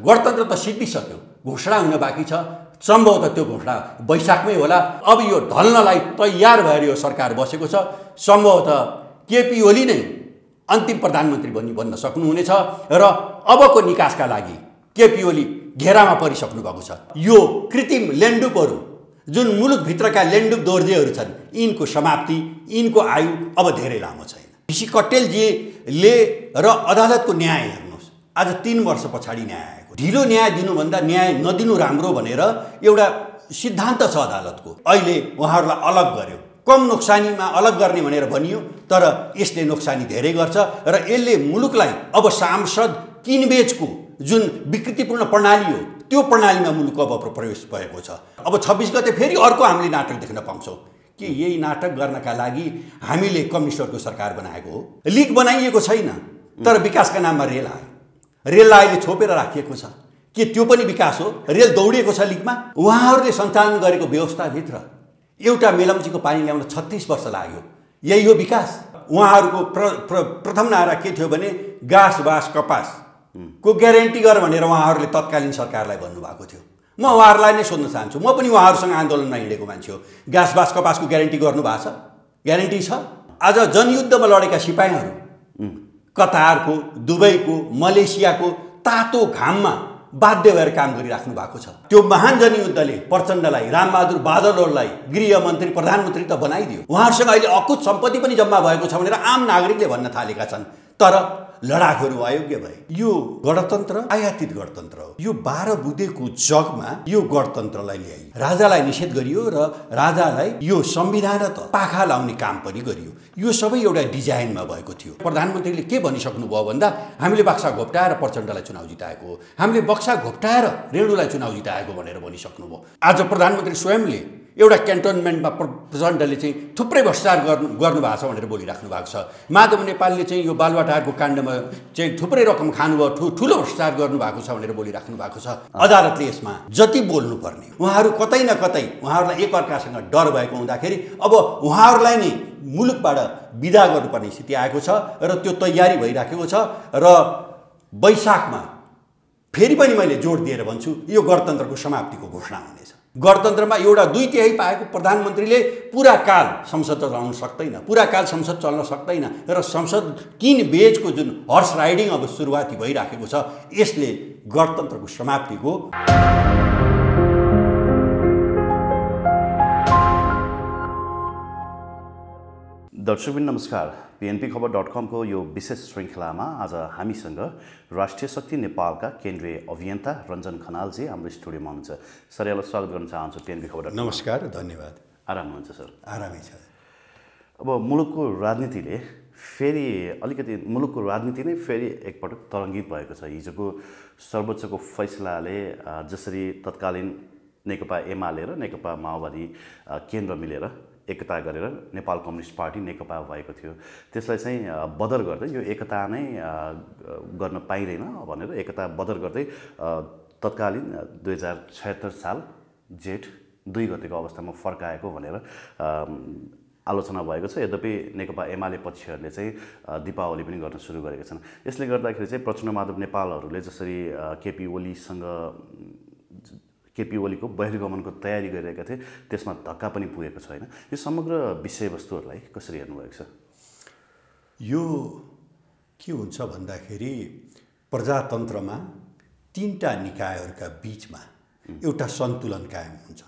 गणतन्त्र त सिद्धिसक्यो, घोषणा हुन बाँकी छ। सम्भवतः त्यो घोषणा वैशाखमै होला। अब यो ढल्नलाई तयार भएर यो सरकार बसेको छ। सम्भवतः केपी ओली नै अन्तिम प्रधानमन्त्री बन्न सक्नुहुनेछ र अबको निकासका लागि केपी ओली घेरामा परिसक्नु भएको छ। यो कृत्रिम लेन्डुपहरू जुन मुलुकभित्रका लेन्डुप दोर्जेहरू छन्, यिनको समाप्ति, यिनको आयु अब धेरै लामो छैन। ऋषि कट्टेलजीले र अदालतको न्याय हेर्नुहोस्, आज 3 वर्ष पछाडि न्याय आएको। ढिलो न्याय दिनुभन्दा न्याय नदिनु राम्रो भनेर एउटा सिद्धान्त छ अदालतको। अहिले उहाँहरूलाई अलग गर्यो, कम नोक्सानीमा अलग गर्ने भनेर भनियो, तर यसले नोक्सानी धेरै गर्छ र यसले मुलुकलाई अब सांसद किनबेचको जुन विकृतिपूर्ण प्रणाली हो त्यो प्रणालीमा मुलुक अब प्रवेश भएको छ। अब 26 गते फेरि अर्को हामीले नाटक देख्न पाउँछौँ कि यही नाटक गर्नका लागि हामीले कम्युनिस्टहरूको सरकार बनाएको हो। लिग बनाइएको छैन, तर विकासका नाममा रेल आयो। रेललाई अहिले छोपेर राखिएको छ। के त्यो पनि विकास हो? रेल दौडिएको छ लिगमा। उहाँहरूले सञ्चालन गरेको व्यवस्थाभित्र एउटा मेलम्चीको पानी ल्याउन 36 वर्ष लाग्यो। यही हो विकास? उहाँहरूको प्रथम नारा के थियो भने घाँस बाँस कपास को ग्यारेन्टी गर भनेर उहाँहरूले तत्कालीन सरकारलाई भन्नुभएको थियो। म उहाँहरूलाई नै सोध्न चाहन्छु, म पनि उहाँहरूसँग आन्दोलनमा हिँडेको मान्छे हो। घाँस बाँस कपासको ग्यारेन्टी गर्नुभएको छ? ग्यारेन्टी छ? आज जनयुद्धमा लडेका सिपाहीहरू कतारको, दुबईको, मलेसियाको तातो घाममा बाध्य भएर काम गरिराख्नु भएको छ। त्यो महान जनयुद्धले प्रचण्डलाई, रामबहादुर बादलहरूलाई गृहमन्त्री, प्रधानमन्त्री त बनाइदियो। उहाँहरूसँग अहिले अकुत सम्पत्ति पनि जम्मा भएको छ भनेर आम नागरिकले भन्न थालेका छन्। तर लडाकुहरू अयोग्य भए। यो गणतन्त्र आयातित गणतन्त्र हो। यो 12 बुँदेको जगमा यो गणतन्त्रलाई ल्याइयो, राजालाई निषेध गरियो र राजालाई यो संविधान त पाखा लाउने काम पनि गरियो। यो सबै एउटा डिजाइनमा भएको थियो। प्रधानमन्त्रीले के भनिसक्नु भयो भन्दा हामीले बक्सा घोप्टाएर प्रचण्डलाई चुनाव जिताएको हो, हामीले बक्सा घोप्टाएर रेणुलाई चुनाव जिताएको भनेर भनिसक्नुभयो। आज प्रधानमन्त्री स्वयंले एउटा क्यान्टोनमेन्टमा प्रचण्डले चाहिँ थुप्रै भ्रष्टाचार गर्नुभएको छ भनेर बोलिराख्नु भएको छ। माधव नेपालले चाहिँ यो बालुवाटारको काण्डमा चाहिँ थुप्रै रकम खानुभयो, ठुलो भ्रष्टाचार गर्नुभएको छ भनेर बोलिराख्नु भएको छ। अदालतले यसमा जति बोल्नुपर्ने, उहाँहरू कतै न कतै उहाँहरूलाई एकअर्कासँग डर भएको हुँदाखेरि अब उहाँहरूलाई नै मुलुकबाट विदा गर्नुपर्ने स्थिति आएको छ र त्यो तयारी भइराखेको छ। र वैशाखमा फेरि पनि मैले जोड दिएर भन्छु, यो गणतन्त्रको समाप्तिको घोषणा हुनेछ। गणतन्त्रमा एउटा 2/3 पाएको प्रधानमन्त्रीले पुरा काल संसद चलाउन सक्दैन, पुरा काल संसद चल्न सक्दैन र संसद किन बेचको जुन हर्स राइडिङ अब सुरुवाती भइराखेको छ, यसले गणतन्त्रको समाप्तिको दर्शकबिन नमस्कार। PNPखबर.com को यो विशेष श्रृङ्खलामा आज हामीसँग राष्ट्रिय शक्ति नेपालका केन्द्रीय अभियन्ता रञ्जन खनालजी हाम्रो स्टुडियोमा हुनुहुन्छ। सर, यहाँलाई स्वागत गर्न चाहन्छु PNPखबर.com। नमस्कार, धन्यवाद। आराम हुनुहुन्छ सर? आरामै छ। अब मुलुकको राजनीतिले फेरि अलिकति मुलुकको राजनीति नै फेरि एकपटक तरङ्गित भएको छ। हिजोको सर्वोच्चको फैसलाले जसरी तत्कालीन नेकपा एमाले र नेकपा माओवादी केन्द्र मिलेर एकता गरेर नेपाल कम्युनिस्ट पार्टी नेकपा भएको थियो, त्यसलाई चाहिँ बदर गर्दै यो एकता नै गर्न पाइँदैन भनेर एकता बदर गर्दै तत्कालीन 2076 साल जेठ 2 गतेको अवस्थामा फर्काएको भनेर आलोचना भएको छ। यद्यपि नेकपा एमाले पक्षहरूले चाहिँ दीपावली पनि गर्न सुरु गरेका छन्। यसले गर्दाखेरि चाहिँ प्रचण्डमाधव नेपालहरूले जसरी केपी ओलीको बहिर्गमनको तयारी गरिरहेका थिए, त्यसमा धक्का पनि पुगेको छैन। यो समग्र विषयवस्तुहरूलाई कसरी हेर्नुभएको छ? यो के हुन्छ भन्दाखेरि प्रजातन्त्रमा 3टा निकायहरूका बीचमा एउटा सन्तुलन कायम हुन्छ।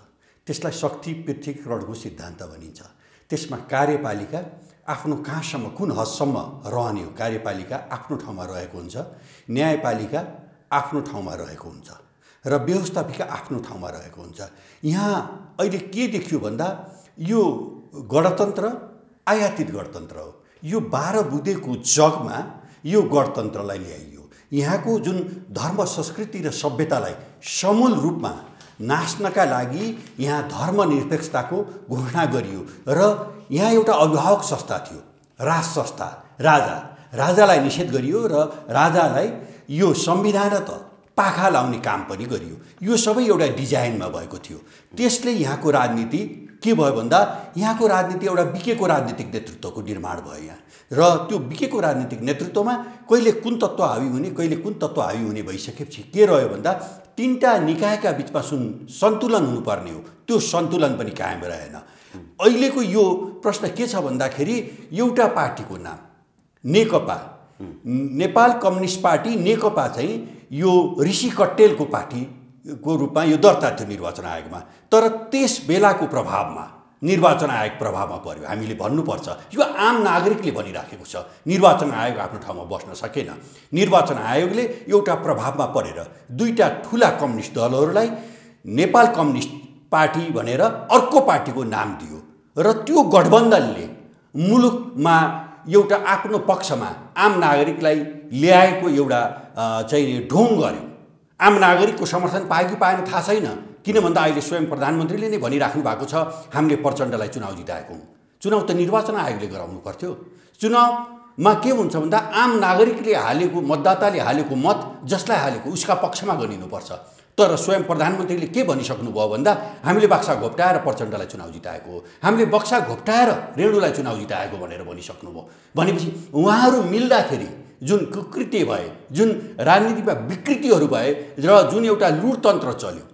त्यसलाई शक्ति पृथकीकरणको सिद्धान्त भनिन्छ। त्यसमा कार्यपालिका आफ्नो कहाँसम्म, कुन हदसम्म रहने हो, कार्यपालिका आफ्नो ठाउँमा रहेको हुन्छ, न्यायपालिका आफ्नो ठाउँमा रहेको हुन्छ र व्यवस्थापिका आफ्नो ठाउँमा रहेको हुन्छ। यहाँ अहिले के देखियो भन्दा यो गणतन्त्र आयातित गणतन्त्र हो। यो 12 बुँदेको जगमा यो गणतन्त्रलाई ल्याइयो। यहाँको जुन धर्म, संस्कृति र सभ्यतालाई समूल रूपमा नाच्नका लागि यहाँ धर्मनिरपेक्षताको घोषणा गरियो र यहाँ एउटा अभिभावक संस्था थियो, राज संस्था, राजालाई निषेध गरियो र राजालाई यो संविधान त पाखा लाउने काम पनि गरियो। यो सबै एउटा डिजाइनमा भएको थियो। त्यसले यहाँको राजनीति के भयो भन्दा यहाँको राजनीति एउटा बिकेको राजनीतिक नेतृत्वको निर्माण भयो यहाँ। र त्यो बिकेको राजनीतिक नेतृत्वमा कहिले कुन तत्त्व हावी हुने कहिले कुन तत्त्व हावी हुने भइसकेपछि के रह्यो भन्दा तीनटा निकायका बिचमा सन्तुलन हुनुपर्ने हो, त्यो सन्तुलन पनि कायम रहेन। अहिलेको यो प्रश्न के छ भन्दाखेरि एउटा पार्टीको नाम नेकपा, नेपाल कम्युनिस्ट पार्टी नेकपा चाहिँ यो ऋषि कट्टेलको पार्टीको रूपमा यो दर्ता थियो निर्वाचन आयोगमा। तर त्यस बेलाको प्रभावमा निर्वाचन आयोग प्रभावमा पर्यो। हामीले भन्नुपर्छ यो आम नागरिकले भनिराखेको छ। निर्वाचन आयोग आफ्नो ठाउँमा बस्न सकेन। निर्वाचन आयोगले एउटा प्रभावमा परेर दुईटा ठुला कम्युनिस्ट दलहरूलाई नेपाल कम्युनिस्ट पार्टी भनेर अर्को पार्टीको नाम दियो र त्यो गठबन्धनले मुलुकमा एउटा आफ्नो पक्षमा आम नागरिकलाई ल्याएको एउटा चाहिँ ढोङ गर्यो। आम नागरिकको समर्थन पायो कि पाएन थाहा छैन, किन भन्दा अहिले स्वयं प्रधानमन्त्रीले नै भनिराख्नु भएको छ हामीले प्रचण्डलाई चुनाव जिताएको हौँ। चुनाव त निर्वाचन आयोगले गराउनु पर्थ्यो। चुनावमा के हुन्छ भन्दा आम नागरिकले हालेको मतदाताले हालेको मत जसलाई हालेको उसका पक्षमा गनिनुपर्छ। तर स्वयं प्रधानमन्त्रीले के भनिसक्नुभयो भन्दा हामीले बक्सा घोप्टाएर प्रचण्डलाई चुनाव जिताएको हो, हामीले बक्सा घोप्टाएर रेणुलाई चुनाव जिताएको भनेर भनिसक्नुभयो। भनेपछि उहाँहरू मिल्दाखेरि जुन कुकृत्य भए, जुन राजनीतिमा विकृतिहरू भए र जुन एउटा लुटतन्त्र चल्यो,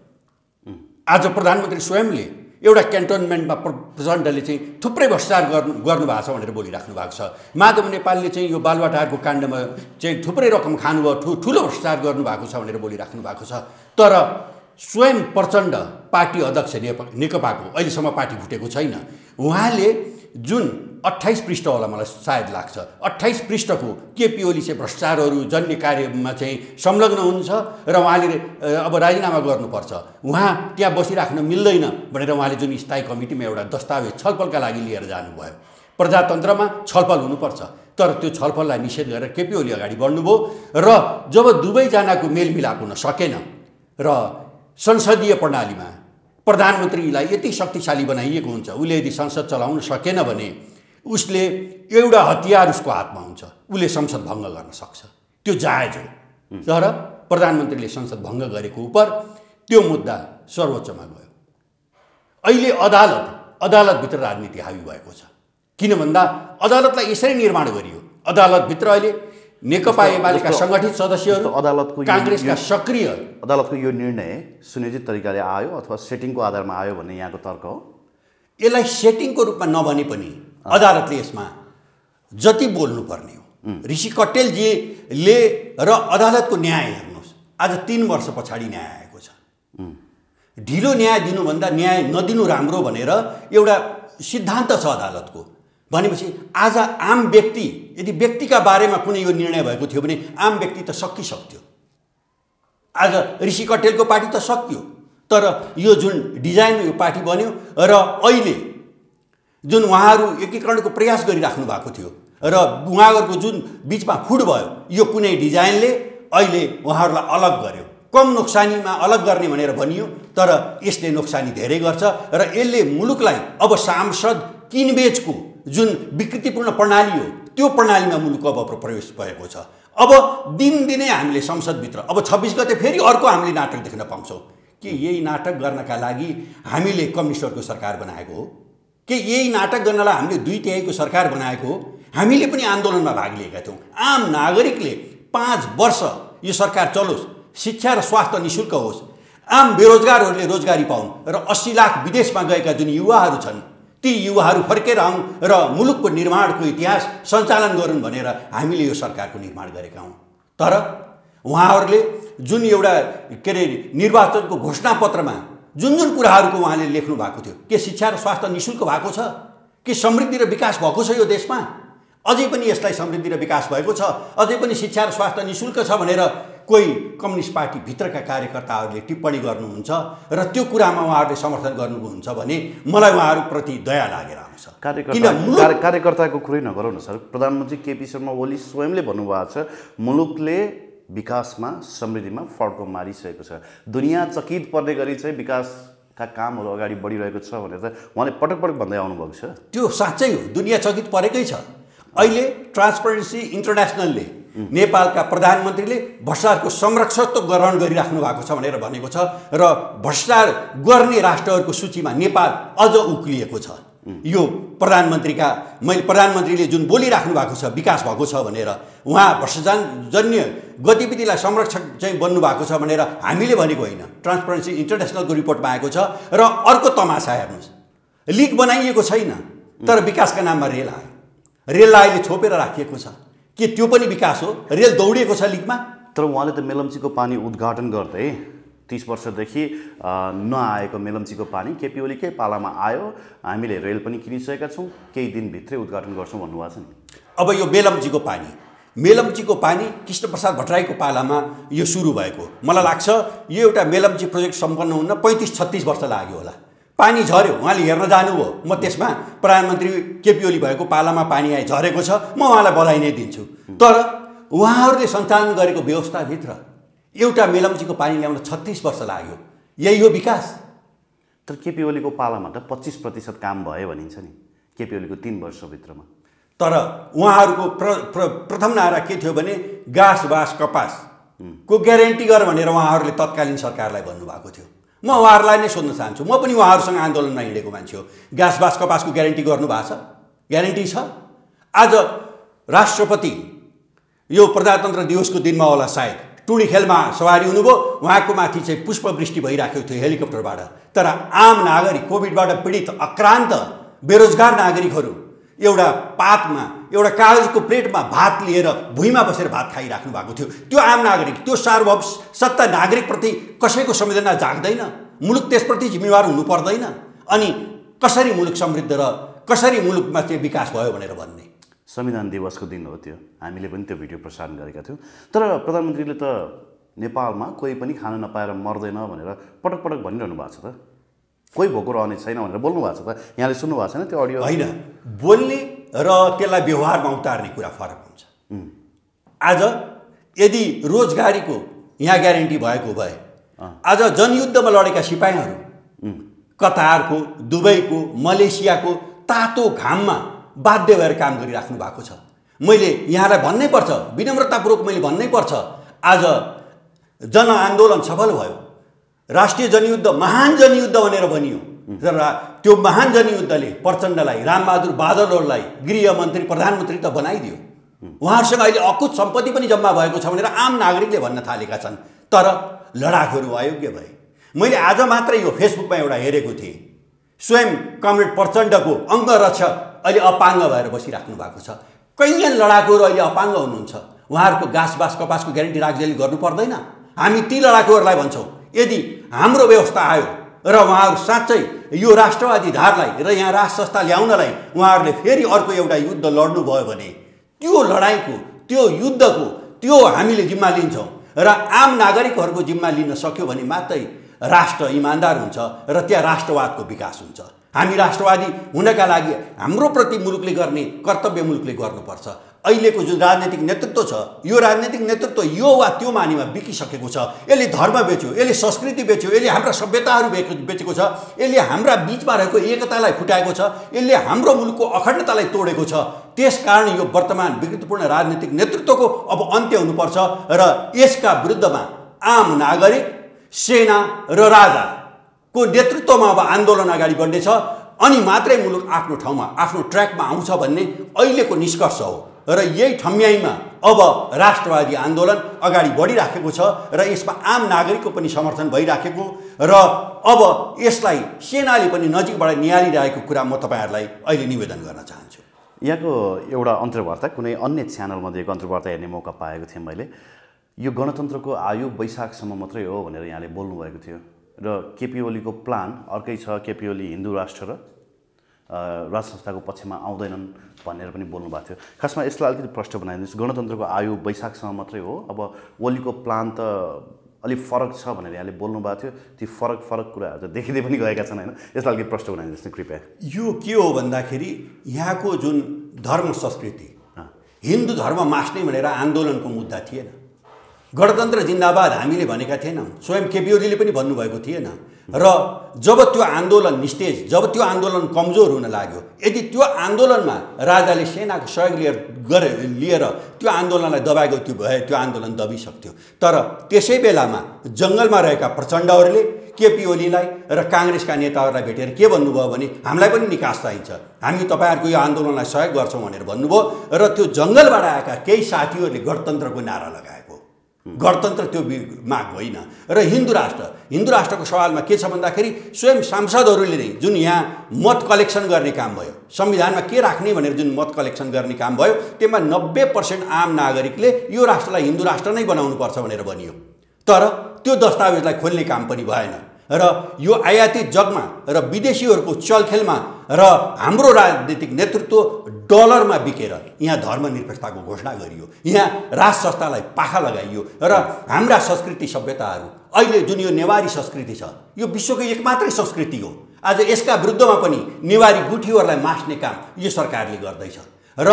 आज प्रधानमन्त्री स्वयंले एउटा क्यान्टोनमेन्टमा प्रचण्डले चाहिँ थुप्रै भ्रष्टाचार गर्नुभएको छ भनेर बोलिराख्नु भएको छ। माधव नेपालले चाहिँ यो बालुवाटारको काण्डमा चाहिँ थुप्रै रकम खानुभयो, ठुलो भ्रष्टाचार गर्नुभएको छ भनेर बोलिराख्नु भएको छ। तर स्वयं प्रचण्ड पार्टी अध्यक्ष नेकपाको अहिलेसम्म पार्टी फुटेको छैन। उहाँले जुन 28 पृष्ठ होला मलाई सायद लाग्छ, 28 पृष्ठको केपी ओली चाहिँ भ्रष्टाचारहरू जन्य कार्यमा चाहिँ संलग्न हुनुहुन्छ र उहाँले अब राजीनामा गर्नुपर्छ, उहाँ त्यहाँ बसिराख्न मिल्दैन भनेर उहाँले जुन स्थायी कमिटीमा एउटा दस्तावेज छलफलका लागि लिएर जानुभयो। प्रजातन्त्रमा छलफल हुनुपर्छ, तर त्यो छलफललाई निषेध गरेर केपी ओली अगाडि बढ्नुभयो र जब दुवैजनाको मेलमिलाप हुन सकेन र संसदीय प्रणालीमा प्रधानमन्त्रीलाई यति शक्तिशाली बनाइएको हुन्छ, उसले यदि संसद चलाउन सकेन भने उसले एउटा हतियार उसको हातमा हुन्छ, उसले संसद भङ्ग गर्न सक्छ, त्यो जायज हो। तर प्रधानमन्त्रीले संसद भङ्ग गरेको उप त्यो मुद्दा सर्वोच्चमा गयो। अहिले अदालतभित्र राजनीति हावी भएको छ। किन भन्दा अदालतलाई यसरी निर्माण गरियो, अदालतभित्र अहिले नेकपा एमालेका सङ्गठित सदस्यहरू, अदालतको काङ्ग्रेसका सक्रिय, अदालतको यो निर्णय सुनियोजित तरिकाले आयो अथवा सेटिङको आधारमा आयो भन्ने यहाँको तर्क हो? यसलाई सेटिङको रूपमा नभने पनि अदालतले यसमा जति बोल्नुपर्ने हो। ऋषि कट्टेलजीले र अदालतको न्याय हेर्नुहोस्, आज 3 वर्ष पछाडि न्याय आएको छ। ढिलो न्याय दिनुभन्दा न्याय नदिनु राम्रो भनेर एउटा सिद्धान्त छ अदालतको। भनेपछि आज आम व्यक्ति, यदि व्यक्तिका बारेमा कुनै यो निर्णय भएको थियो भने आम व्यक्ति त सकिसक्थ्यो। आज ऋषि कट्टेलको पार्टी त सकियो, तर यो जुन डिजाइन यो पार्टी बन्यो र अहिले जुन उहाँहरू एकीकरणको प्रयास गरिराख्नु भएको थियो र उहाँहरूको जुन बिचमा फुट भयो, यो कुनै डिजाइनले अहिले उहाँहरूलाई अलग गर्यो। कम नोक्सानीमा अलग गर्ने भनेर भनियो, तर यसले नोक्सानी धेरै गर्छ र यसले मुलुकलाई अब सांसद किनबेचको जुन विकृतिपूर्ण प्रणाली हो त्यो प्रणालीमा मुलुक अब प्रवेश भएको छ। अब दिनदिनै हामीले संसदभित्र अब 26 गते फेरि अर्को हामीले नाटक देख्न पाउँछौँ। के यही नाटक गर्नका लागि हामीले कम्युनिस्टहरूको सरकार बनाएको हो? के यही नाटक गर्नलाई हामीले 2/3 सरकार बनाएको हो? हामीले पनि आन्दोलनमा भाग लिएका थियौँ। आम नागरिकले 5 वर्ष यो सरकार चलोस्, शिक्षा र स्वास्थ्य निःशुल्क होस्, आम बेरोजगारहरूले रोजगारी पाउन् र 80 लाख विदेशमा गएका जुन युवाहरू छन् ती युवाहरू फर्केर आउन् र मुलुकको निर्माणको इतिहास सञ्चालन गरून् भनेर हामीले यो सरकारको निर्माण गरेका हौँ। तर उहाँहरूले जुन एउटा के अरे निर्वाचनको घोषणापत्रमा जुन कुराहरूको उहाँले लेख्नु भएको थियो, के शिक्षा र स्वास्थ्य निःशुल्क भएको छ? के समृद्धि र विकास भएको छ यो देशमा? अझै पनि यसलाई समृद्धि र विकास भएको छ, अझै पनि शिक्षा र स्वास्थ्य निःशुल्क छ भनेर कोही कम्युनिस्ट पार्टी भित्रका कार्यकर्ताहरूले टिप्पणी गर्नुहुन्छ र त्यो कुरामा उहाँहरूले समर्थन गर्नुहुन्छ भने मलाई उहाँहरूप्रति दया लागेर आउँछ। कार्यकर्ताको कुरै नगरौँ न सर, प्रधानमन्त्री केपी शर्मा ओली स्वयंले भन्नुभएको छ मुलुकले विकासमा समृद्धिमा फड्को मारिसकेको छ, दुनियाँ चकित पर्ने गरी चाहिँ विकासका कामहरू अगाडि बढिरहेको छ भनेर त उहाँले पटक पटक भन्दै आउनुभएको छ। त्यो साँच्चै हो, दुनियाँ चकित परेकै छ। अहिले ट्रान्सपरेन्सी इन्टरनेसनलले नेपालका प्रधानमन्त्रीले भ्रष्टाचारको संरक्षकत्व ग्रहण गरिराख्नु भएको छ भनेर भनेको छ र भ्रष्टाचार गर्ने राष्ट्रहरूको सूचीमा नेपाल अझ उक्लिएको छ। यो प्रधानमन्त्रीले जुन बोलिराख्नु भएको छ विकास भएको छ भनेर, उहाँ भ्रष्टाचारजन्य गतिविधिलाई संरक्षक चाहिँ बन्नु भएको छ भनेर हामीले भनेको होइन, ट्रान्सपरेन्सी इन्टरनेसनलको रिपोर्टमा आएको छ। र अर्को तमासा हेर्नुहोस्, लिग बनाइएको छैन तर विकासका नाममा रेल आयो, रेललाई अहिले छोपेर राखिएको छ। के त्यो पनि विकास हो? रेल दौडिएको छ लिगमा। तर उहाँले त मेलम्चीको पानी उद्घाटन गर्दै 30 वर्षदेखि नआएको मेलम्चीको पानी केपी ओलीकै पालामा आयो, हामीले रेल पनि किनिसकेका छौँ, केही दिनभित्रै उद्घाटन गर्छौँ भन्नुभएको छ नि। अब यो मेलम्चीको पानी कृष्णप्रसाद भट्टराईको पालामा यो सुरु भएको, मलाई लाग्छ यो एउटा मेलम्ची प्रोजेक्ट सम्पन्न हुन 35-36 वर्ष लाग्यो होला। पानी झऱ्यो, उहाँले हेर्न जानुभयो, म त्यसमा प्रधानमन्त्री केपी ओली भएको पालामा पानी आए झरेको छ, म उहाँलाई बधाई नै दिन्छु। तर उहाँहरूले सञ्चालन गरेको व्यवस्थाभित्र एउटा मेलम्चीको पानी ल्याउन 36 वर्ष लाग्यो। यही हो विकास? तर केपी ओलीको पालामा त 25% काम भयो भनिन्छ नि, केपी ओलीको 3 वर्षभित्रमा। तर उहाँहरूको प्रथम नारा के थियो भने घाँस बाँस कपासको ग्यारेन्टी गर भनेर उहाँहरूले तत्कालीन सरकारलाई भन्नुभएको थियो। म उहाँहरूलाई नै सोध्न चाहन्छु, म पनि उहाँहरूसँग आन्दोलनमा हिँडेको मान्छे हो, घाँस बाँस कपासको ग्यारेन्टी गर्नुभएको छ? ग्यारेन्टी छ? आज राष्ट्रपति यो प्रजातन्त्र दिवसको दिनमा होला सायद टुँडिखेलमा सवारी हुनुभयो, उहाँको माथि चाहिँ पुष्पवृष्टि भइराखेको थियो हेलिकप्टरबाट। तर आम नागरिक, कोभिडबाट पीडित आक्रान्त बेरोजगार नागरिकहरू एउटा पातमा, एउटा कागजको प्लेटमा भात लिएर भुइँमा बसेर भात खाइराख्नु भएको थियो। त्यो आम नागरिक, त्यो सार्वभौम सत्ता नागरिकप्रति कसैको संवेदना जाग्दैन? मुलुक त्यसप्रति जिम्मेवार हुनु पर्दैन? अनि कसरी मुलुक समृद्ध र कसरी मुलुकमा चाहिँ विकास भयो भनेर भन्ने? संविधान दिवसको दिन हो त्यो, हामीले पनि त्यो भिडियो प्रसारण गरेका थियौँ। तर प्रधानमन्त्रीले त नेपालमा कोही पनि खान नपाएर मर्दैन भनेर पटक पटक भनिरहनु भएको छ त, कोही भोको रहने छैन भनेर बोल्नु भएको छ त, यहाँले सुन्नु भएको छैन त्यो अडियो? होइन, बोल्ने र त्यसलाई व्यवहारमा उतार्ने कुरा फरक हुन्छ। आज यदि रोजगारीको यहाँ ग्यारेन्टी भएको भए आज जनयुद्धमा लडेका सिपाहीहरू कतारको, दुबईको, मलेसियाको तातो घाममा बाध्य भएर काम गरिराख्नु भएको छ। मैले यहाँलाई भन्नै पर्छ, विनम्रतापूर्वक मैले भन्नै पर्छ, आज जनआन्दोलन सफल भयो, राष्ट्रिय जनयुद्ध, महान जनयुद्ध भनेर भनियो। तर त्यो महान जनयुद्धले प्रचण्डलाई, रामबहादुर बादलहरूलाई गृहमन्त्री, प्रधानमन्त्री त बनाइदियो। उहाँहरूसँग अहिले अकुत सम्पत्ति पनि जम्मा भएको छ भनेर आम नागरिकले भन्न थालेका छन्। तर लडाकुहरू अयोग्य भए। मैले आज मात्रै यो फेसबुकमा एउटा हेरेको थिएँ, स्वयं कमरेड प्रचण्डको अङ्गरक्षक अहिले अपाङ्ग भएर बसिराख्नु भएको छ। कैयन लडाकुहरू अहिले अपाङ्ग हुनुहुन्छ। उहाँहरूको घाँस बाँस कपासको ग्यारेन्टी राज्यले गर्नु पर्दैन? हामी ती लडाकुहरूलाई भन्छौँ, यदि हाम्रो व्यवस्था आयो र उहाँहरू साँच्चै यो राष्ट्रवादी धारलाई र यहाँ राज संस्था ल्याउनलाई उहाँहरूले फेरि अर्को एउटा युद्ध लड्नुभयो भने त्यो लडाइँको, त्यो युद्धको त्यो हामीले जिम्मा लिन्छौँ र आम नागरिकहरूको जिम्मा लिन सक्यो भने मात्रै राष्ट्र इमान्दार हुन्छ र त्यहाँ राष्ट्रवादको विकास हुन्छ। हामी राष्ट्रवादी हुनका लागि हाम्रो प्रति मुलुकले गर्ने कर्तव्य मुलुकले गर्नुपर्छ। अहिलेको जुन राजनीतिक नेतृत्व छ, यो राजनीतिक नेतृत्व यो वा त्यो मानीमा बिकिसकेको छ। यसले धर्म बेच्यो, यसले संस्कृति बेच्यो, यसले हाम्रा सभ्यताहरू बेचेको छ, यसले हाम्रा बिचमा रहेको एकतालाई फुटाएको छ, यसले हाम्रो मुलुकको अखण्डतालाई तोडेको छ। त्यसकारण यो वर्तमान विकृतिपूर्ण राजनीतिक नेतृत्वको अब अन्त्य हुनुपर्छ र यसका विरुद्धमा आम नागरिक, सेना र राजाको नेतृत्वमा अब आन्दोलन अगाडि बढ्नेछ। अनि मात्रै मुलुक आफ्नो ठाउँमा, आफ्नो ट्र्याकमा आउँछ भन्ने अहिलेको निष्कर्ष हो। र यही ठम्याइमा अब राष्ट्रवादी आन्दोलन अगाडि बढिराखेको छ र यसमा आम नागरिकको पनि समर्थन भइराखेको र अब यसलाई सेनाले पनि नजिकबाट निहालिरहेको कुरा म तपाईँहरूलाई अहिले निवेदन गर्न चाहन्छु। यहाँको एउटा अन्तर्वार्ता कुनै अन्य च्यानलमा दिएको अन्तर्वार्ता हेर्ने मौका पाएको थिएँ मैले। यो गणतन्त्रको आयु वैशाखसम्म मात्रै हो भनेर यहाँले बोल्नुभएको थियो र केपी ओलीको प्लान अर्कै छ, केपी ओली हिन्दू राष्ट्र र राज संस्थाको पक्षमा आउँदैनन् भनेर पनि बोल्नुभएको थियो। खासमा यसलाई अलिकति प्रश्न बनाइदिनुहोस्, गणतन्त्रको आयु वैशाखसम्म मात्रै हो, अब ओलीको प्लान त अलिक फरक छ भनेर यहाँले बोल्नुभएको थियो। ती फरक कुराहरू त देखिँदै पनि गएका छन् होइन, यसलाई अलिकति प्रश्न बनाइदिनुहोस् न कृपया। यो के हो भन्दाखेरि यहाँको जुन धर्म संस्कृति, हिन्दू धर्म मास्ने भनेर आन्दोलनको मुद्दा थिएन। गणतन्त्र जिन्दाबाद हामीले भनेका थिएनौँ, स्वयं केपी ओलीले पनि भन्नुभएको थिएन। र जब त्यो आन्दोलन निस्तेज, जब त्यो आन्दोलन कमजोर हुन लाग्यो, यदि त्यो आन्दोलनमा राजाले सेनाको सहयोग लिएर त्यो आन्दोलनलाई दबाएको त्यो भए त्यो आन्दोलन दबिसक्थ्यो। तर त्यसै बेलामा जङ्गलमा रहेका प्रचण्डहरूले केपी ओलीलाई र काङ्ग्रेसका नेताहरूलाई भेटेर के भन्नुभयो भने हामीलाई पनि निकास चाहिन्छ, हामी तपाईँहरूको यो आन्दोलनलाई सहयोग गर्छौँ भनेर भन्नुभयो। र त्यो जङ्गलबाट आएका केही साथीहरूले गणतन्त्रको नारा लगाएको। गणतन्त्र त्यो माग होइन। र हिन्दू राष्ट्रको सवालमा के छ भन्दाखेरि स्वयं सांसदहरूले नै जुन यहाँ मत कलेक्सन गर्ने काम भयो, संविधानमा के राख्ने भनेर जुन मत कलेक्सन गर्ने काम भयो, त्यसमा 90% आम नागरिकले यो राष्ट्रलाई हिन्दू राष्ट्र नै बनाउनुपर्छ भनेर भनियो। तर त्यो दस्तावेजलाई खोल्ने काम पनि भएन। र यो आयातित जगमा र विदेशीहरूको चलखेलमा र हाम्रो राजनीतिक नेतृत्व डलरमा बिकेर यहाँ धर्मनिरपेक्षताको घोषणा गरियो, यहाँ राज संस्थालाई पाखा लगाइयो। र हाम्रा संस्कृति सभ्यताहरू अहिले जुन यो नेवारी संस्कृति छ, यो विश्वको एकमात्रै संस्कृति हो। आज यसका विरुद्धमा पनि नेवारी गुठीहरूलाई मास्ने काम यो सरकारले गर्दैछ। र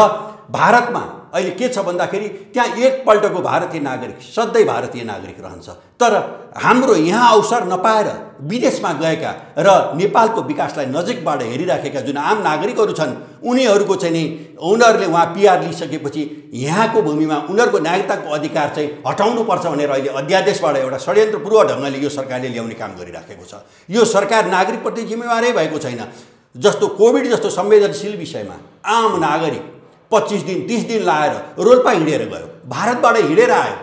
भारतमा अहिले के छ भन्दाखेरि त्यहाँ एकपल्टको भारतीय नागरिक सधैँ भारतीय नागरिक रहन्छ। तर हाम्रो यहाँ अवसर नपाएर विदेशमा गएका र नेपालको विकासलाई नजिकबाट हेरिराखेका जुन आम नागरिकहरू छन्, उनीहरूको चाहिँ नि उनीहरूले वहाँ पिआर लिइसकेपछि यहाँको भूमिमा उनीहरूको नागरिकताको अधिकार चाहिँ हटाउनुपर्छ भनेर अहिले अध्यादेशबाट एउटा षड्यन्त्रपूर्व ढङ्गले यो सरकारले ल्याउने काम गरिराखेको छ। यो सरकार नागरिकप्रति जिम्मेवारै भएको छैन। जस्तो कोभिड जस्तो संवेदनशील विषयमा आम नागरिक 25 दिन 30 दिन लाएर रोल्पा हिँडेर गयो, भारतबाट हिँडेर आयो,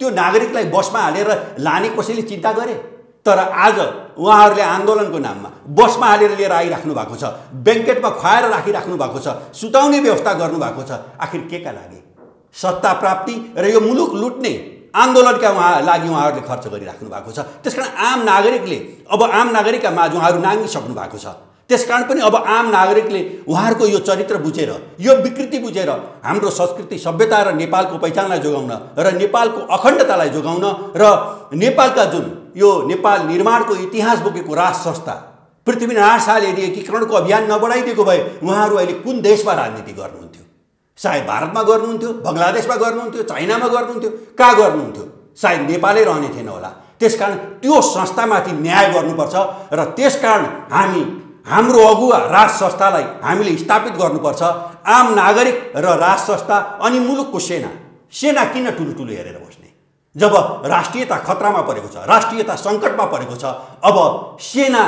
त्यो नागरिकलाई बसमा हालेर लाने कसैले चिन्ता गरे? तर आज उहाँहरूले आन्दोलनको नाममा बसमा हालेर लिएर आइराख्नु भएको छ, ब्याङ्केटमा खुवाएर राखिराख्नु भएको छ, सुताउने व्यवस्था गर्नुभएको छ। आखिर के का लागि? सत्ता प्राप्ति र यो मुलुक लुट्ने आन्दोलनका लागि उहाँहरूले खर्च गरिराख्नु भएको छ। त्यसकारण आम नागरिकका माझ उहाँहरू नाङ्गिसक्नु भएको छ। त्यसकारण पनि अब आम नागरिकले उहाँहरूको यो चरित्र बुझेर, यो विकृति बुझेर हाम्रो संस्कृति सभ्यता र नेपालको पहिचानलाई जोगाउन र नेपालको अखण्डतालाई जोगाउन र नेपालका जुन यो नेपाल निर्माणको इतिहास बोकेको राज संस्था पृथ्वीनारायण शाहले यदि एकीकरणको अभियान नबढाइदिएको भए उहाँहरू अहिले कुन देशमा राजनीति गर्नुहुन्थ्यो? सायद भारतमा गर्नुहुन्थ्यो, बङ्गलादेशमा गर्नुहुन्थ्यो, चाइनामा गर्नुहुन्थ्यो, कहाँ गर्नुहुन्थ्यो? सायद नेपालै रहने थिएन होला। त्यसकारण त्यो संस्थामाथि न्याय गर्नुपर्छ र त्यसकारण हाम्रो अगुवा राज संस्थालाई हामीले स्थापित गर्नुपर्छ। आम नागरिक र राज संस्था अनि मुलुकको सेना किन ठुलो हेरेर बस्ने? जब राष्ट्रियता खतरामा परेको छ, राष्ट्रियता सङ्कटमा परेको छ, अब सेना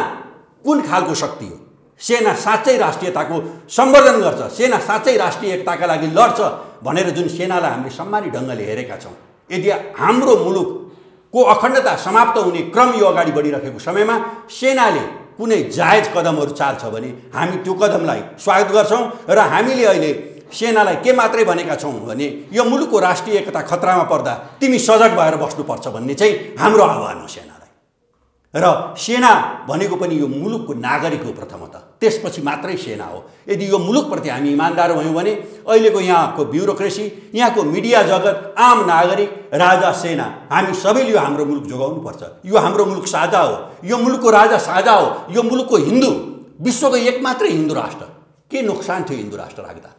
कुन खालको शक्ति हो? सेना साँच्चै राष्ट्रियताको सम्वर्धन गर्छ, सेना साँच्चै राष्ट्रिय एकताका लागि लड्छ भनेर जुन सेनालाई हामीले सम्मानित ढङ्गले हेरेका छौँ, यदि हाम्रो मुलुकको अखण्डता समाप्त हुने क्रम यो अगाडि बढिरहेको समयमा सेनाले कुनै जायज कदमहरू चाल्छ भने हामी त्यो कदमलाई स्वागत गर्छौँ। र हामीले अहिले सेनालाई के मात्रै भनेका छौँ भने यो मुलुकको राष्ट्रिय एकता खतरामा पर्दा तिमी सजग भएर बस्नुपर्छ भन्ने चाहिँ हाम्रो आह्वान हो सेनालाई। र सेना भनेको पनि यो मुलुकको नागरिक हो प्रथमतः, त्यसपछि मात्रै सेना हो। यदि यो मुलुकप्रति हामी इमान्दार भयौँ भने अहिलेको यहाँको ब्युरोक्रेसी, यहाँको मिडिया जगत, आम नागरिक, राजा, सेना, हामी सबैले यो हाम्रो मुलुक जोगाउनुपर्छ। यो हाम्रो मुलुक साझा हो, यो मुलुकको राजा साझा हो, यो मुलुकको हिन्दू, विश्वको एक मात्रै हिन्दू राष्ट्र। के नोक्सान थियो हिन्दू राष्ट्र राख्दा?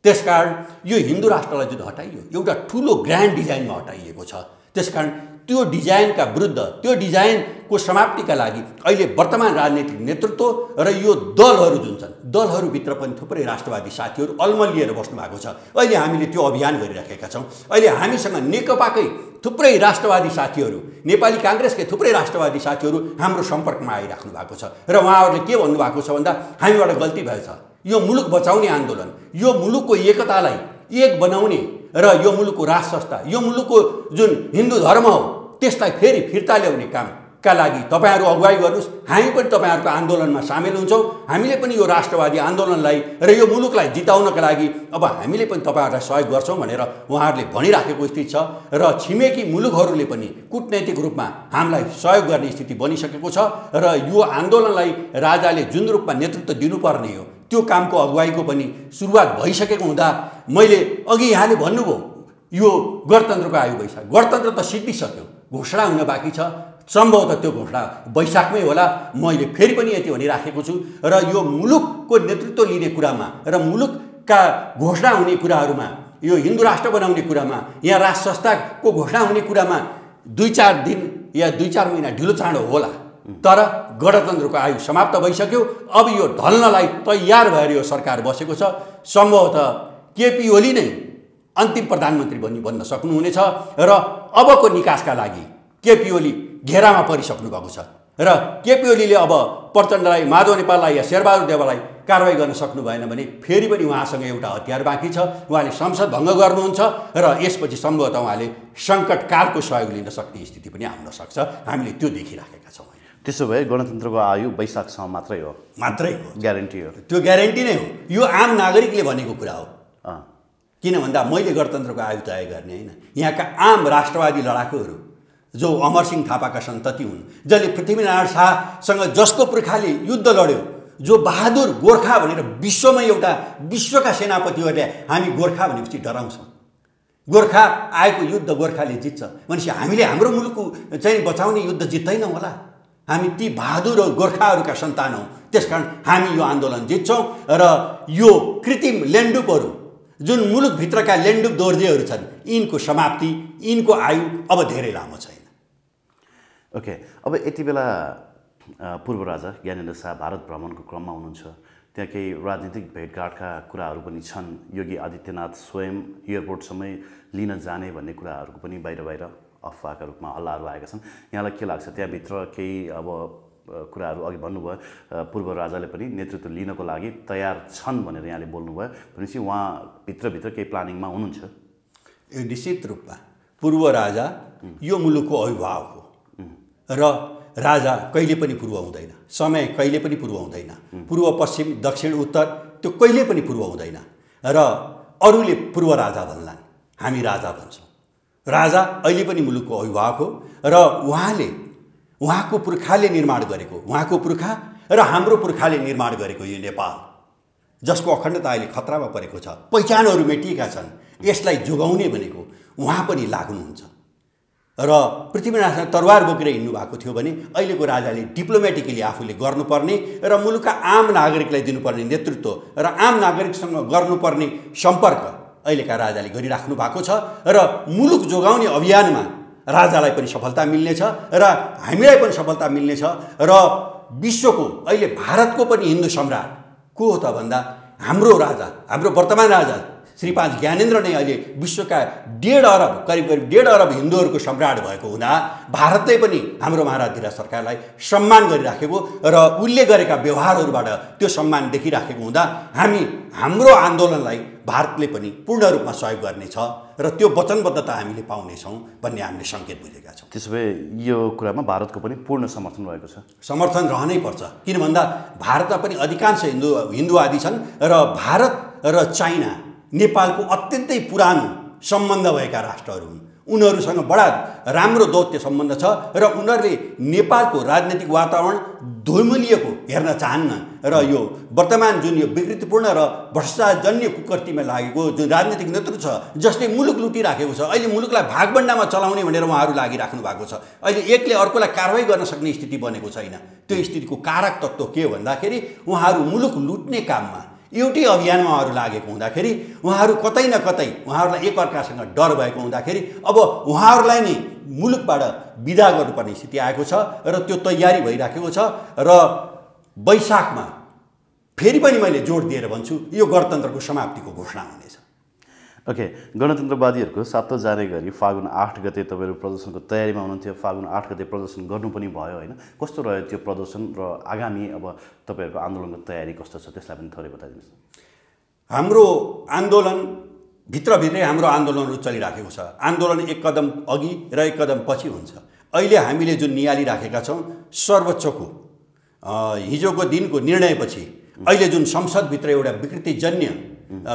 त्यसकारण यो हिन्दू राष्ट्रलाई जुन हटाइयो एउटा ठुलो ग्रान्ड डिजाइनमा हटाइएको छ। त्यसकारण त्यो डिजाइनका विरुद्ध, त्यो डिजाइनको समाप्तिका लागि अहिले वर्तमान राजनीतिक नेतृत्व र यो दलहरू जुन छन्, दलहरूभित्र पनि थुप्रै राष्ट्रवादी साथीहरू अल्मलिएर बस्नु भएको छ। अहिले हामीले त्यो अभियान गरिराखेका छौँ। अहिले हामीसँग नेकपाकै थुप्रै राष्ट्रवादी साथीहरू, नेपाली काङ्ग्रेसकै थुप्रै राष्ट्रवादी साथीहरू हाम्रो सम्पर्कमा आइराख्नु भएको छ। र उहाँहरूले के भन्नुभएको छ भन्दा हामीबाट गल्ती भएछ, यो मुलुक बचाउने आन्दोलन, यो मुलुकको एकतालाई एक बनाउने र यो मुलुकको राज संस्था, यो मुलुकको जुन हिन्दू धर्म हो त्यसलाई फेरि फिर्ता ल्याउने कामका लागि तपाईँहरू अगुवाई गर्नुहोस्। हामी पनि तपाईँहरूको आन्दोलनमा सामेल हुन्छौँ। हामीले पनि यो राष्ट्रवादी आन्दोलनलाई र यो मुलुकलाई जिताउनका लागि अब हामीले पनि तपाईँहरूलाई सहयोग गर्छौँ भनेर उहाँहरूले भनिराखेको स्थिति छ। र छिमेकी मुलुकहरूले पनि कुटनैतिक रूपमा हामीलाई सहयोग गर्ने स्थिति बनिसकेको छ। र यो आन्दोलनलाई राजाले जुन रूपमा नेतृत्व दिनुपर्ने हो त्यो कामको अगुवाईको पनि सुरुवात भइसकेको हुँदा मैले अघि यहाँले भन्नुभयो यो गणतन्त्रको आयु वैशाख, गणतन्त्र त सिद्धिसक्यो, घोषणा हुन बाँकी छ। सम्भवतः त्यो घोषणा वैशाखमै होला। मैले फेरि पनि यति भनिराखेको छु। र यो मुलुकको नेतृत्व लिने कुरामा र मुलुकका घोषणा हुने कुराहरूमा यो हिन्दू राष्ट्र बनाउने कुरामा, यहाँ राज संस्थाको घोषणा हुने कुरामा 2-4 दिन या 2-4 महिना ढिलो चाँडो होला, तर गणतन्त्रको आयु समाप्त भइसक्यो। अब यो ढल्नलाई तयार भएर यो सरकार बसेको छ। सम्भवतः केपी ओली नै अन्तिम प्रधानमन्त्री बन्न सक्नुहुनेछ र अबको निकासका लागि केपी ओली घेरामा परिसक्नु भएको छ र केपी ओलीले अब प्रचण्डलाई, माधव नेपाललाई या शेरबहादुर देवालाई कारवाही गर्न सक्नु भएन भने फेरि पनि उहाँसँग एउटा हतियार बाँकी छ। उहाँले संसद भङ्ग गर्नुहुन्छ र यसपछि सम्भवतः उहाँले सङ्कटकालको सहयोग लिन सक्ने स्थिति पनि आउन सक्छ। हामीले त्यो देखिराखेका छौँ। त्यसो भए गणतन्त्रको आयु वैशाखसम्म मात्रै हो? मात्रै हो, ग्यारेन्टी हो? त्यो ग्यारेन्टी नै हो। यो आम नागरिकले भनेको कुरा हो। किन भन्दा मैले गणतन्त्रको आयु तय गर्ने होइन। यहाँका आम राष्ट्रवादी लडाकुहरू जो अमरसिंह थापाका सन्तति हुन्, जसले पृथ्वीनारायण शाहसँग जसको पुर्खाले युद्ध लड्यो, जो बहादुर गोर्खा भनेर विश्वमा एउटा विश्वका सेनापतिहरूले हामी गोर्खा भनेपछि डराउँछौँ। गोर्खा आएको युद्ध गोर्खाले जित्छ भनेपछि हामीले हाम्रो मुलुकको चाहिँ बचाउने युद्ध जित्दैनौँ होला। हामी ती बहादुर गोर्खाहरूका सन्तान हौँ। त्यसकारण हामी यो आन्दोलन जित्छौँ र यो कृत्रिम लेन्डुपहरू, जुन मुलुकभित्रका लेन्डुप दोर्जेहरू छन्, यिनको समाप्ति, यिनको आयु अब धेरै लामो छैन। ओके, अब यति बेला पूर्व राजा ज्ञानेन्द्र शाह भारत भ्रमणको क्रममा हुनुहुन्छ। त्यहाँ केही राजनीतिक भेटघाटका कुराहरू पनि छन्। योगी आदित्यनाथ स्वयं एयरपोर्टसम्मै लिन जाने भन्ने कुराहरूको पनि बाहिर अफवाहका रूपमा हल्लाहरू आएका छन्। यहाँलाई के लाग्छ, त्यहाँभित्र केही अब कुराहरू अघि भन्नुभयो, पूर्व राजाले पनि नेतृत्व लिनको लागि तयार छन् भनेर यहाँले बोल्नुभयो भनेपछि उहाँ भित्रभित्र केही प्लानिङमा हुनुहुन्छ? यो निश्चित रूपमा पूर्व राजा यो मुलुकको अभिभावक हो र राजा कहिले पनि पूर्व हुँदैन, समय कहिले पनि पूर्व हुँदैन। पूर्व पश्चिम दक्षिण उत्तर त्यो कहिले पनि पूर्व हुँदैन र अरूले पूर्व राजा भन्लान्, हामी राजा भन्छौँ। राजा अहिले पनि मुलुकको अभिभावक हो र उहाँको पुर्खाले निर्माण गरेको, उहाँको पुर्खा र हाम्रो पुर्खाले निर्माण गरेको यो नेपाल, जसको अखण्डता अहिले खतरामा परेको छ, पहिचानहरू मेटिएका छन्, यसलाई जोगाउने भनेको उहाँ पनि लाग्नुहुन्छ। र पृथ्वीनारायण तरवार बोकेर हिँड्नु भएको थियो भने अहिलेको राजाले डिप्लोमेटिकली आफूले गर्नुपर्ने र मुलुकका आम नागरिकलाई दिनुपर्ने नेतृत्व र आम नागरिकसँग गर्नुपर्ने सम्पर्क अहिलेका राजाले गरिराख्नु भएको छ र मुलुक जोगाउने अभियानमा राजालाई पनि सफलता मिल्नेछ र हामीलाई पनि सफलता मिल्नेछ र विश्वको अहिले भारतको पनि हिन्दू सम्राट को हो त भन्दा हाम्रो राजा, हाम्रो वर्तमान राजा श्री 5 ज्ञानेन्द्र नै अहिले विश्वका 1.5 अरब करिब 1.5 अरब हिन्दूहरूको सम्राट भएको हुँदा भारतले पनि हाम्रो महाराज सरकारलाई सम्मान गरिराखेको र उनले गरेका व्यवहारहरूबाट त्यो सम्मान देखिराखेको हुँदा हाम्रो आन्दोलनलाई भारतले पनि पूर्ण रूपमा सहयोग गर्नेछ र त्यो वचनबद्धता हामीले पाउनेछौँ भन्ने हामीले सङ्केत बुझेका छौँ। त्यसो भए यो कुरामा भारतको पनि पूर्ण समर्थन रहेको छ? समर्थन रहनै पर्छ, किन भन्दा भारतमा पनि अधिकांश हिन्दूवादी छन् र भारत र चाइना नेपालको अत्यन्तै पुरानो सम्बन्ध भएका राष्ट्रहरू हुन्। उनीहरूसँग बडा राम्रो दौत्य सम्बन्ध छ र उनीहरूले नेपालको राजनीतिक वातावरण धोइमुलिएको हेर्न चाहन्न र यो वर्तमान जुन यो विकृतिपूर्ण र भ्रष्टाचारजन्य कुकर्तीमा लागेको जुन राजनीतिक नेतृत्व छ, जसले मुलुक लुटिराखेको छ, अहिले मुलुकलाई भागबण्डामा चलाउने भनेर उहाँहरू लागिराख्नु भएको छ। अहिले एकले अर्कोलाई कारवाही गर्न सक्ने स्थिति बनेको छैन। त्यो स्थितिको कारक तत्त्व के हो भन्दाखेरि उहाँहरू मुलुक लुट्ने काममा एउटै अभियानमा उहाँहरू लागेको हुँदाखेरि उहाँहरू कतै न कतै उहाँहरूलाई एकअर्कासँग डर भएको हुँदाखेरि अब उहाँहरूलाई नै मुलुकबाट विदा गर्नुपर्ने स्थिति आएको छ र त्यो तयारी भइराखेको छ र वैशाखमा फेरि पनि मैले जोड दिएर भन्छु यो गणतन्त्रको समाप्तिको घोषणा हुनेछ। ओके, गणतन्त्रवादीहरूको 7 जाने गरी फागुन 8 गते तपाईँहरू प्रदर्शनको तयारीमा हुनुहुन्थ्यो। फागुन 8 गते प्रदर्शन गर्नु पनि भयो होइन? कस्तो रह्यो त्यो प्रदर्शन र आगामी अब तपाईँहरूको आन्दोलनको तयारी कस्तो छ त्यसलाई पनि थोरै बताइदिनुहोस्। हाम्रो आन्दोलन भित्रभित्रै हाम्रो आन्दोलनहरू चलिराखेको छ। आन्दोलन एक कदम अघि र एक कदम पछि हुन्छ। अहिले हामीले जुन नियालिराखेका छौँ सर्वोच्चको हिजोको दिनको निर्णयपछि अहिले जुन संसदभित्र एउटा विकृतिजन्य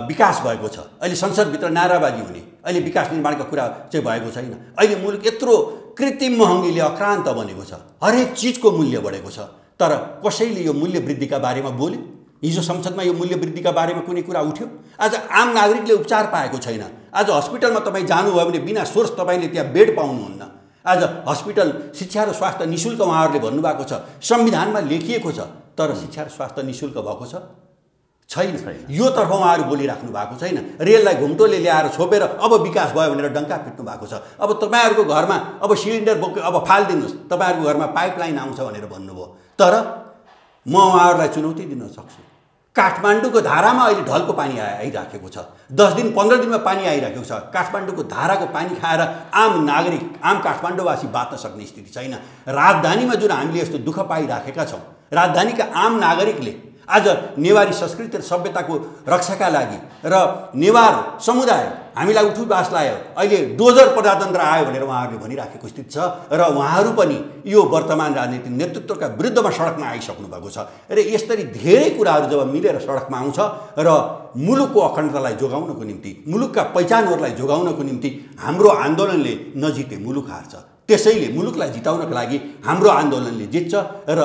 विकास भएको छ, अहिले संसदभित्र नाराबाजी हुने, अहिले विकास निर्माणका कुरा चाहिँ भएको छैन। अहिले मुलुक यत्रो कृत्रिम महँगीले अक्रान्त बनेको छ, हरेक चिजको मूल्य बढेको छ, तर कसैले यो मूल्य वृद्धिका बारेमा बोल्यो? हिजो संसदमा यो मूल्य वृद्धिका बारेमा कुनै कुरा उठ्यो? आज आम नागरिकले उपचार पाएको छैन। आज हस्पिटलमा तपाईँ जानुभयो भने बिना सोर्स तपाईँले त्यहाँ बेड पाउनुहुन्न। आज हस्पिटल शिक्षा र स्वास्थ्य निःशुल्क उहाँहरूले भन्नुभएको छ, संविधानमा लेखिएको छ, तर शिक्षा र स्वास्थ्य निःशुल्क भएको छ छैन। यो तर्फ उहाँहरू बोलिराख्नु भएको छैन। रेललाई घुम्टोले ल्याएर छोपेर अब विकास भयो भनेर डङ्का पिट्नु भएको छ। अब तपाईँहरूको घरमा अब सिलिन्डर बोक अब फालिदिनुहोस्, तपाईँहरूको घरमा पाइपलाइन आउँछ भनेर भन्नुभयो। तर म उहाँहरूलाई चुनौती दिन सक्छु, काठमाडौँको धारामा अहिले ढलको पानी आइराखेको छ। 10 दिन 15 दिनमा पानी आइराखेको छ। काठमाडौँको धाराको पानी खाएर आम नागरिक, आम काठमाडौँवासी बाँच्न सक्ने स्थिति छैन। राजधानीमा जुन हामीले यस्तो दुःख पाइराखेका छौँ, राजधानीका आम नागरिकले आज नेवारी संस्कृति र सभ्यताको रक्षाका लागि र नेवार समुदाय हामीलाई उठुवास लायो, अहिले डोजर प्रजातन्त्र आयो भनेर उहाँहरूले भनिराखेको स्थिति छ। र उहाँहरू पनि यो वर्तमान राजनीतिक नेतृत्वका विरुद्धमा सडकमा आइसक्नु भएको छ। र यसरी धेरै कुराहरू जब मिलेर सडकमा आउँछ र मुलुकको अखण्डतालाई जोगाउनको निम्ति, मुलुकका पहिचानहरूलाई जोगाउनको निम्ति हाम्रो आन्दोलनले नजिते मुलुक हार्छ। त्यसैले मुलुकलाई जिताउनको लागि हाम्रो आन्दोलनले जित्छ। र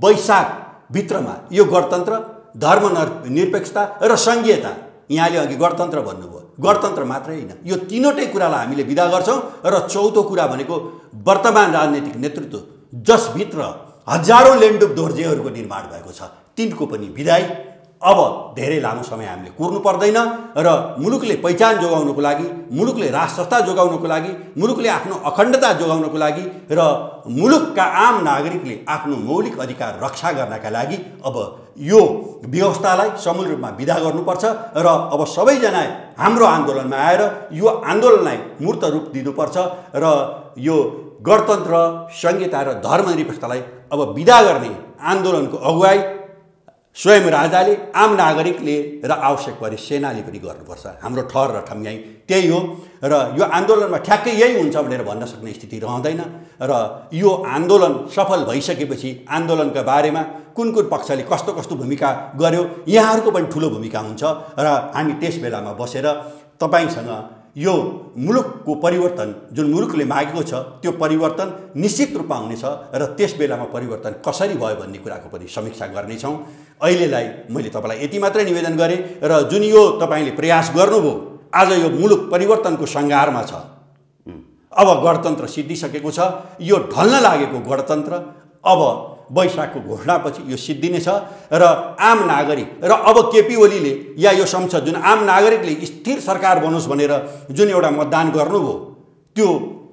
वैशाखभित्रमा यो गणतन्त्र, धर्मनिरपेक्षता र सङ्घीयता, यहाँले अघि गणतन्त्र भन्नुभयो, गणतन्त्र मात्रै होइन, यो तीनवटै कुरालाई हामीले विदा गर्छौँ। र चौथो कुरा भनेको वर्तमान राजनीतिक नेतृत्व जसभित्र हजारौँ लेन्डुप दोर्जेहरूको निर्माण भएको छ, तिनको पनि विदाई अब धेरै लामो समय हामीले कुर्नु पर्दैन। र मुलुकले पहिचान जोगाउनको लागि, मुलुकले राष्ट्रसत्ता जोगाउनको लागि, मुलुकले आफ्नो अखण्डता जोगाउनको लागि र मुलुकका आम नागरिकले आफ्नो मौलिक अधिकार रक्षा गर्नका लागि अब यो व्यवस्थालाई समूल रूपमा विदा गर्नुपर्छ। र अब सबैजना हाम्रो आन्दोलनमा आएर यो आन्दोलनलाई मूर्त रूप दिनुपर्छ। र यो गणतन्त्र, संहिता र धर्मनिरपेक्षतालाई अब विदा गर्ने आन्दोलनको अगुवाई स्वयं राजाले, आम नागरिकले र आवश्यक परे सेनाले पनि गर्नुपर्छ। हाम्रो ठहर र ठम्याइ त्यही हो। र यो आन्दोलनमा ठ्याक्कै यही हुन्छ भनेर भन्न सक्ने स्थिति रहँदैन। र यो आन्दोलन सफल भइसकेपछि आन्दोलनका बारेमा कुन पक्षले कस्तो कस्तो भूमिका गर्यो, यहाँहरूको पनि ठुलो भूमिका हुन्छ। र हामी त्यस बेलामा बसेर तपाईँसँग यो मुलुकको परिवर्तन जुन मुलुकले मागेको छ त्यो परिवर्तन निश्चित रूपमा हुनेछ। र त्यस बेलामा परिवर्तन कसरी भयो भन्ने कुराको पनि समीक्षा गर्नेछौँ। अहिलेलाई मैले तपाईँलाई यति मात्रै निवेदन गरेँ। र जुन यो तपाईँले प्रयास गर्नुभयो, आज यो मुलुक परिवर्तनको सङ्घारमा छ। अब गणतन्त्र सिद्धिसकेको छ। यो ढल्न लागेको गणतन्त्र अब वैशाखको घोषणापछि यो सिद्धिनेछ। र आम नागरिक र अब केपी ओलीले या यो संसद जुन आम नागरिकले स्थिर सरकार बनोस् भनेर जुन एउटा मतदान गर्नुभयो, त्यो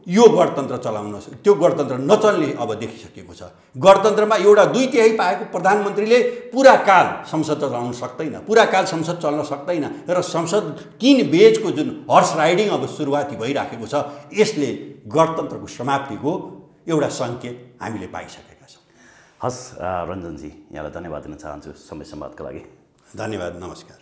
यो गणतन्त्र चलाउन, त्यो गणतन्त्र नचल्ने अब देखिसकेको छ। गणतन्त्रमा एउटा 2/3 पाएको प्रधानमन्त्रीले पुरा काल संसद चलाउन सक्दैन, पुरा काल संसद चल्न सक्दैन। र संसद किन बेचको जुन हर्स राइडिङ अब सुरुवाती भइराखेको छ, यसले गणतन्त्रको समाप्तिको एउटा सङ्केत हामीले पाइसकेका छौँ। हस् रञ्जनजी, यहाँलाई धन्यवाद दिन चाहन्छु समय संवादका लागि। धन्यवाद, नमस्कार।